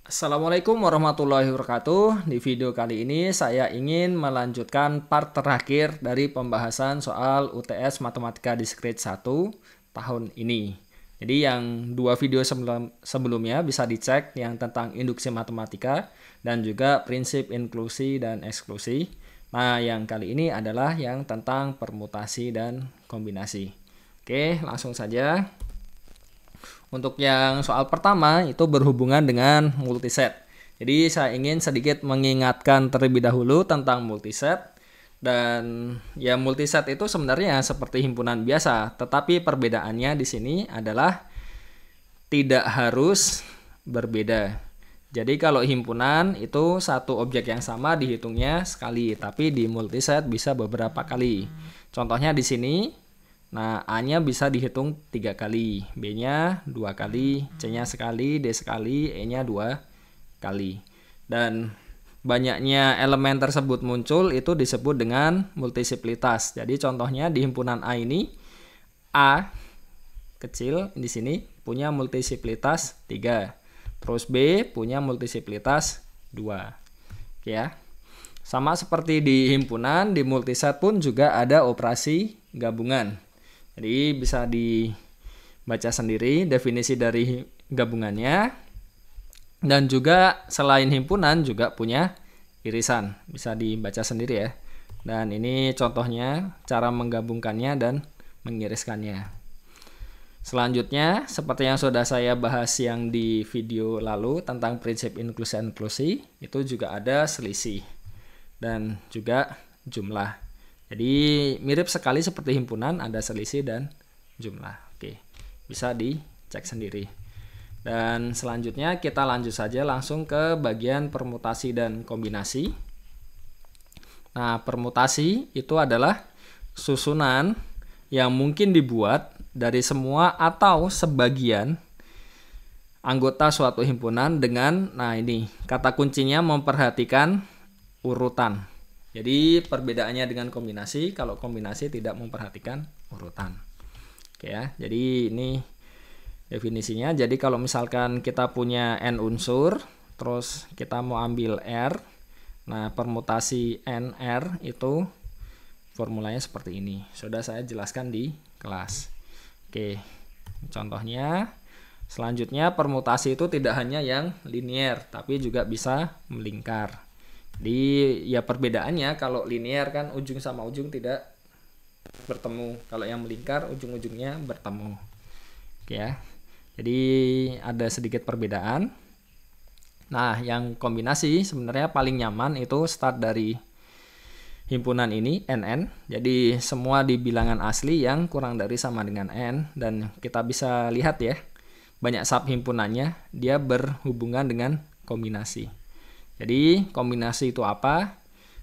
Assalamualaikum warahmatullahi wabarakatuh. Di video kali ini saya ingin melanjutkan part terakhir dari pembahasan soal UTS Matematika Diskrit 1 tahun ini. Jadi yang dua video sebelumnya bisa dicek yang tentang induksi matematika dan juga prinsip inklusi dan eksklusi. Nah, yang kali ini adalah yang tentang permutasi dan kombinasi. Oke, langsung saja. Untuk yang soal pertama itu berhubungan dengan multiset. Jadi saya ingin sedikit mengingatkan terlebih dahulu tentang multiset. Dan ya multiset itu sebenarnya seperti himpunan biasa, tetapi perbedaannya di sini adalah tidak harus berbeda. Jadi kalau himpunan itu satu objek yang sama dihitungnya sekali, tapi di multiset bisa beberapa kali. Contohnya di sini. Nah, A-nya bisa dihitung 3 kali, B-nya 2 kali, C-nya sekali, D sekali, E-nya 2 kali. Dan banyaknya elemen tersebut muncul itu disebut dengan multisiplitas. Jadi contohnya di himpunan A ini, A kecil di sini punya multisiplitas 3. Terus B punya multisiplitas 2. Oke ya. Sama seperti di himpunan, di multiset pun juga ada operasi gabungan. Jadi bisa dibaca sendiri definisi dari gabungannya. Dan juga selain himpunan juga punya irisan. Bisa dibaca sendiri ya. Dan ini contohnya cara menggabungkannya dan mengiriskannya. Selanjutnya, seperti yang sudah saya bahas yang di video lalu tentang prinsip inklusi, itu juga ada selisih dan juga jumlah. Jadi mirip sekali seperti himpunan, ada selisih dan jumlah. Oke, bisa dicek sendiri. Dan selanjutnya kita lanjut saja langsung ke bagian permutasi dan kombinasi. Nah, permutasi itu adalah susunan yang mungkin dibuat dari semua atau sebagian anggota suatu himpunan dengan, nah ini, kata kuncinya memperhatikan urutan. Jadi perbedaannya dengan kombinasi, kalau kombinasi tidak memperhatikan urutan. Oke ya, jadi ini definisinya. Jadi kalau misalkan kita punya n unsur, terus kita mau ambil R, nah permutasi NR itu formulanya seperti ini. Sudah saya jelaskan di kelas. Oke, contohnya selanjutnya permutasi itu tidak hanya yang linear, tapi juga bisa melingkar. Jadi ya perbedaannya kalau linear kan ujung sama ujung tidak bertemu. Kalau yang melingkar ujung-ujungnya bertemu. Oke ya. Jadi ada sedikit perbedaan. Nah, yang kombinasi sebenarnya paling nyaman itu start dari himpunan ini NN. Jadi semua di bilangan asli yang kurang dari sama dengan N. Dan kita bisa lihat ya, banyak sub himpunannya dia berhubungan dengan kombinasi. Jadi kombinasi itu apa?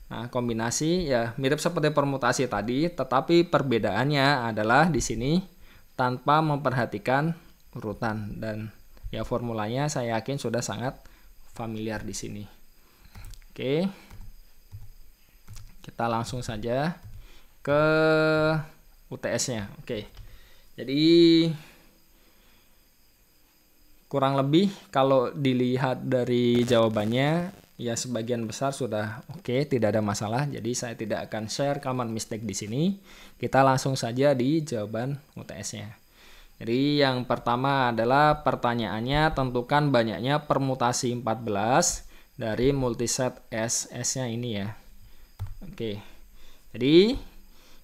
Nah, kombinasi ya mirip seperti permutasi tadi, tetapi perbedaannya adalah di sini tanpa memperhatikan urutan, dan ya formulanya saya yakin sudah sangat familiar di sini. Oke. Kita langsung saja ke UTS-nya. Oke. Jadi kurang lebih kalau dilihat dari jawabannya ya sebagian besar sudah oke, tidak ada masalah. Jadi saya tidak akan share common mistake di sini. Kita langsung saja di jawaban UTS-nya. Jadi yang pertama adalah pertanyaannya tentukan banyaknya permutasi 14 dari multiset S. S-nya ini ya. Oke. Jadi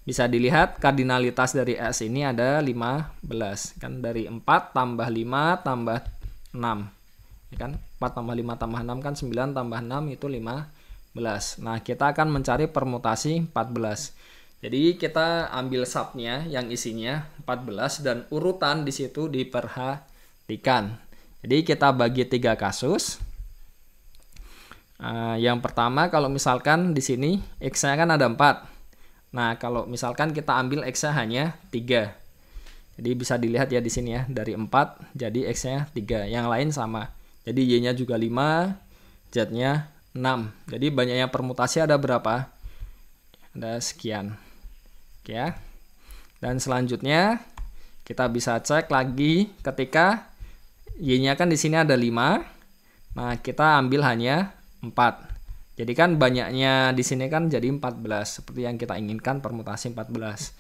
bisa dilihat kardinalitas dari S ini ada 15. Kan dari 4 tambah 5 tambah 6. Ya kan? 4 tambah 5 tambah 6 kan 9 tambah 6 itu 15. Nah, kita akan mencari permutasi 14. Jadi kita ambil subnya yang isinya 14 dan urutan di situ diperhatikan. Jadi kita bagi 3 kasus. Yang pertama kalau misalkan di sini X-nya kan ada 4. Nah, kalau misalkan kita ambil X-nya hanya 3. Jadi bisa dilihat ya di sini ya, dari 4 jadi X-nya 3. Yang lain sama. Jadi Y-nya juga 5, Z-nya 6. Jadi banyaknya permutasi ada berapa? Ada sekian. Oke ya. Dan selanjutnya kita bisa cek lagi ketika Y-nya kan di sini ada 5. Nah, kita ambil hanya 4. Jadi kan banyaknya di sini kan jadi 14 seperti yang kita inginkan, permutasi 14.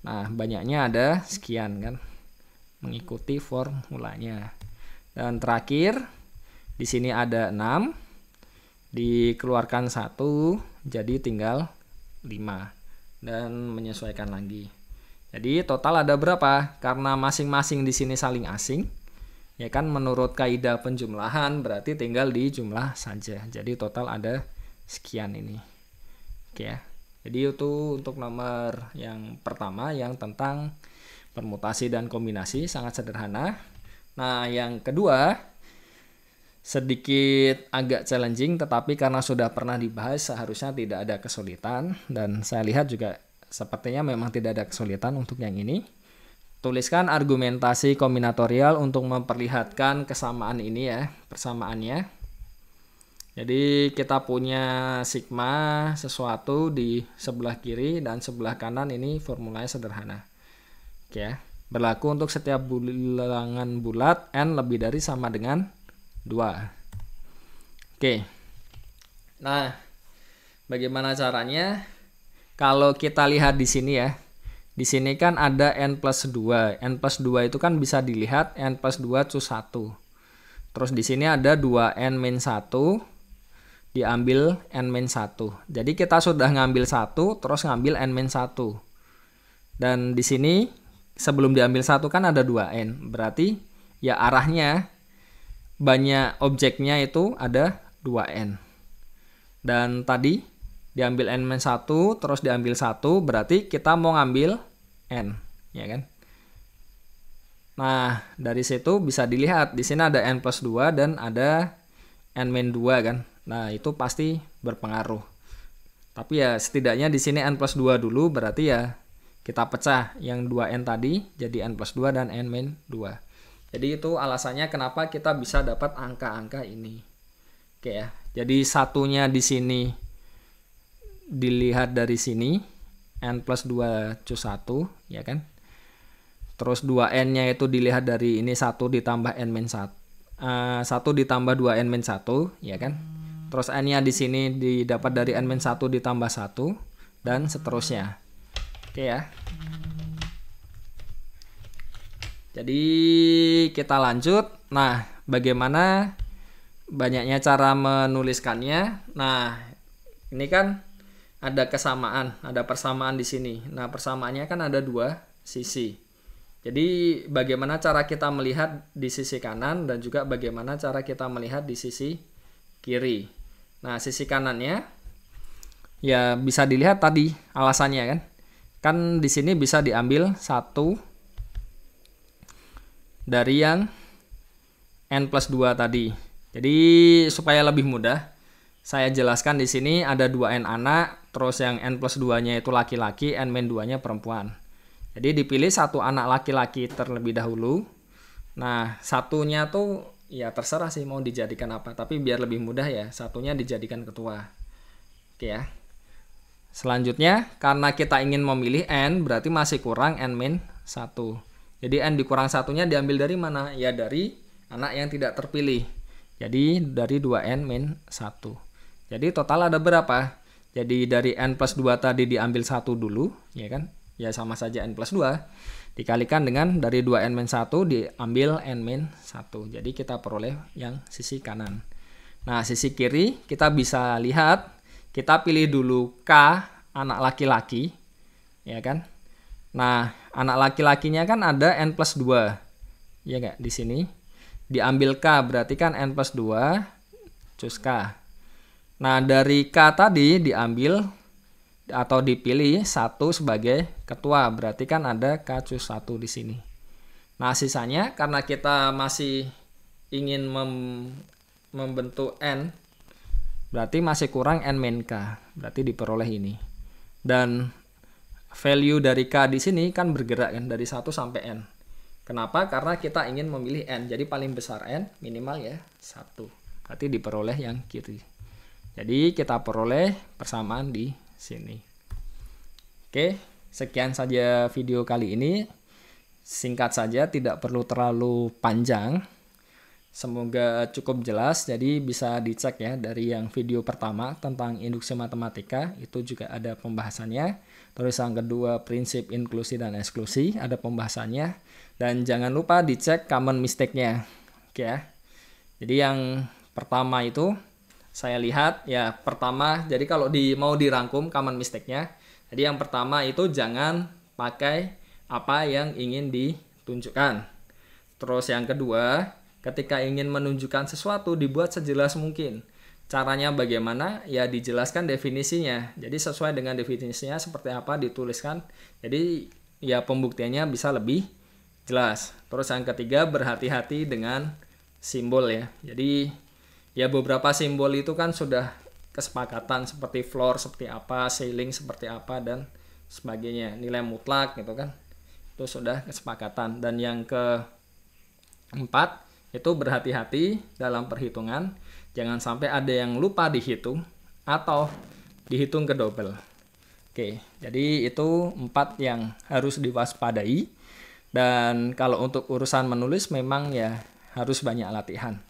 Nah, banyaknya ada sekian kan, mengikuti formulanya. Dan terakhir di sini ada 6, dikeluarkan 1, jadi tinggal 5 dan menyesuaikan lagi. Jadi total ada berapa? Karena masing-masing di sini saling asing, ya kan, menurut kaidah penjumlahan berarti tinggal dijumlah saja. Jadi total ada sekian ini. Oke ya. Jadi itu untuk nomor yang pertama yang tentang permutasi dan kombinasi, sangat sederhana. Nah, yang kedua sedikit agak challenging, tetapi karena sudah pernah dibahas seharusnya tidak ada kesulitan, dan saya lihat juga sepertinya memang tidak ada kesulitan untuk yang ini. Tuliskan argumentasi kombinatorial untuk memperlihatkan kesamaan ini ya, persamaannya. Jadi kita punya sigma sesuatu di sebelah kiri dan sebelah kanan, ini formulanya sederhana. Oke ya. Berlaku untuk setiap bilangan bulat n lebih dari sama dengan 2. Oke. Nah, bagaimana caranya? Kalau kita lihat di sini ya, di sini kan ada n plus 2. N plus 2 itu kan bisa dilihat n plus 2 cus 1. Terus di sini ada 2n min 1, diambil n min 1. Jadi kita sudah ngambil 1, terus ngambil n min 1. Dan di sini sebelum diambil 1 kan ada 2n. Berarti ya arahnya banyak objeknya itu ada 2n. Dan tadi diambil n-1 terus diambil 1, berarti kita mau ngambil n, ya kan? Nah, dari situ bisa dilihat di sini ada n plus 2 dan ada n-2 kan. Nah, itu pasti berpengaruh. Tapi ya setidaknya di sini n plus 2 dulu, berarti ya kita pecah yang 2n tadi jadi n plus 2 dan n-2. Jadi itu alasannya kenapa kita bisa dapat angka-angka ini. Oke ya. Jadi satunya di sini dilihat dari sini n plus 2 cus 1, ya kan. Terus 2n-nya itu dilihat dari ini 1 ditambah n-1, 1 ditambah 2n-1, ya kan. Terus n-nya di sini didapat dari n-1 ditambah 1 dan seterusnya. Oke ya. Jadi kita lanjut. Nah, bagaimana banyaknya cara menuliskannya? Nah, ini kan ada kesamaan, ada persamaan di sini. Nah, persamaannya kan ada 2 sisi. Jadi, bagaimana cara kita melihat di sisi kanan dan juga bagaimana cara kita melihat di sisi kiri. Nah, sisi kanannya ya bisa dilihat tadi alasannya kan. Kan di sini bisa diambil 1 dari yang n plus 2 tadi. Jadi, supaya lebih mudah, saya jelaskan di sini ada 2n anak, terus yang n plus 2-nya itu laki-laki, n-2-nya perempuan. Jadi dipilih satu anak laki-laki terlebih dahulu. Nah, satunya tuh ya terserah sih mau dijadikan apa, tapi biar lebih mudah ya, satunya dijadikan ketua. Oke ya. Selanjutnya, karena kita ingin memilih n, berarti masih kurang n-1. Jadi n dikurang satunya diambil dari mana? Ya dari anak yang tidak terpilih. Jadi dari 2n-1. Jadi total ada berapa? Jadi dari n plus 2 tadi diambil 1 dulu, ya kan? Ya sama saja n plus 2. Dikalikan dengan dari 2n-1 diambil n-1. Jadi kita peroleh yang sisi kanan. Nah, sisi kiri kita bisa lihat, kita pilih dulu K, anak laki-laki, ya kan? Nah, anak laki-lakinya kan ada n plus 2, ya nggak? Di sini diambil K, berarti kan n plus 2 cus K. Nah, dari K tadi diambil atau dipilih 1 sebagai ketua, berarti kan ada K cus 1 di sini. Nah, sisanya karena kita masih ingin membentuk n, berarti masih kurang n-K, berarti diperoleh ini. Dan value dari K di sini kan bergerak kan dari 1 sampai n. Kenapa? Karena kita ingin memilih n, jadi paling besar n, minimal ya 1. Berarti diperoleh yang kiri. Jadi kita peroleh persamaan di sini. Oke, sekian saja video kali ini. Singkat saja, tidak perlu terlalu panjang. Semoga cukup jelas, jadi bisa dicek ya dari yang video pertama tentang induksi matematika, itu juga ada pembahasannya. Terus yang kedua, prinsip inklusi dan eksklusi, ada pembahasannya. Dan jangan lupa dicek common mistake-nya. Oke ya. Jadi yang pertama itu, saya lihat ya pertama, jadi kalau mau dirangkum common mistake-nya, jadi yang pertama itu jangan pakai apa yang ingin ditunjukkan. Terus yang kedua, ketika ingin menunjukkan sesuatu dibuat sejelas mungkin. Caranya bagaimana? Ya dijelaskan definisinya. Jadi sesuai dengan definisinya seperti apa dituliskan. Jadi ya pembuktiannya bisa lebih jelas. Terus yang ketiga, berhati-hati dengan simbol ya. Jadi ya beberapa simbol itu kan sudah kesepakatan, seperti floor seperti apa, ceiling seperti apa, dan sebagainya. Nilai mutlak gitu kan. Itu sudah kesepakatan. Dan yang keempat, itu berhati-hati dalam perhitungan, jangan sampai ada yang lupa dihitung atau dihitung ke double. Oke, jadi itu 4 yang harus diwaspadai. Dan kalau untuk urusan menulis memang ya harus banyak latihan.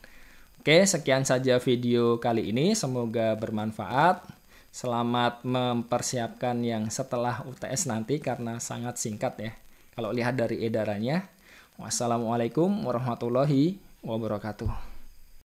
Oke, sekian saja video kali ini, semoga bermanfaat. Selamat mempersiapkan yang setelah UTS nanti karena sangat singkat ya kalau lihat dari edarannya. Wassalamualaikum warahmatullahi wabarakatuh.